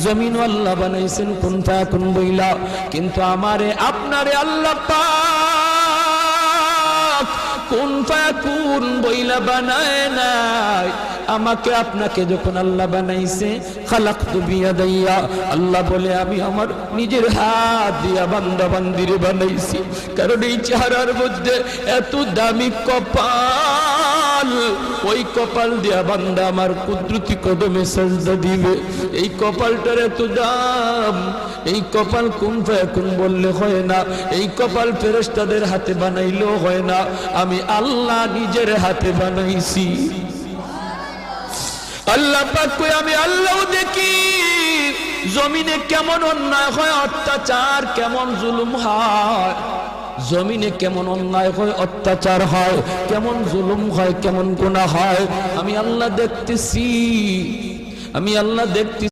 জমিন আল্লাহ বানাইছেন কুন ফায়াকুন বইলা, কিন্তু আমারে আপনারে আল্লাহ পাক কুন ফায়াকুন বইলা বানায় নাই। আমাকে আপনাকে যখন আল্লাহ বানাইছে, খালাকতু বিয়াদাইয়া, আল্লাহ বলে আমি আমার নিজের হাত দিয়া বান্দা বান্দিরে বানাইছি। কারণ এই চেহারার মধ্যে এত দামি কপাল, ওই কপাল দিয়া বান্দা আমার কুদরতি কদমে সাজদা দিবে। এই কপালটার এত দাম। এই কপাল কুন ফায়াকুন বললে হয় না, এই কপাল ফেরেশতাদের হাতে বানাইলেও হয় না, আমি আল্লাহ নিজের হাতে বানাইছি। আল্লাহ পাক কই আমি আল্লাহ দেখি জমিনে কেমন অন্যায় হয়, অত্যাচার কেমন জুলুম হয়, জমিনে কেমন অন্যায় হয়, অত্যাচার হয়, কেমন জুলুম হয়, কেমন গুনাহ হয়, আমি আল্লাহ দেখতেছি, আমি আল্লাহ দেখতেছি।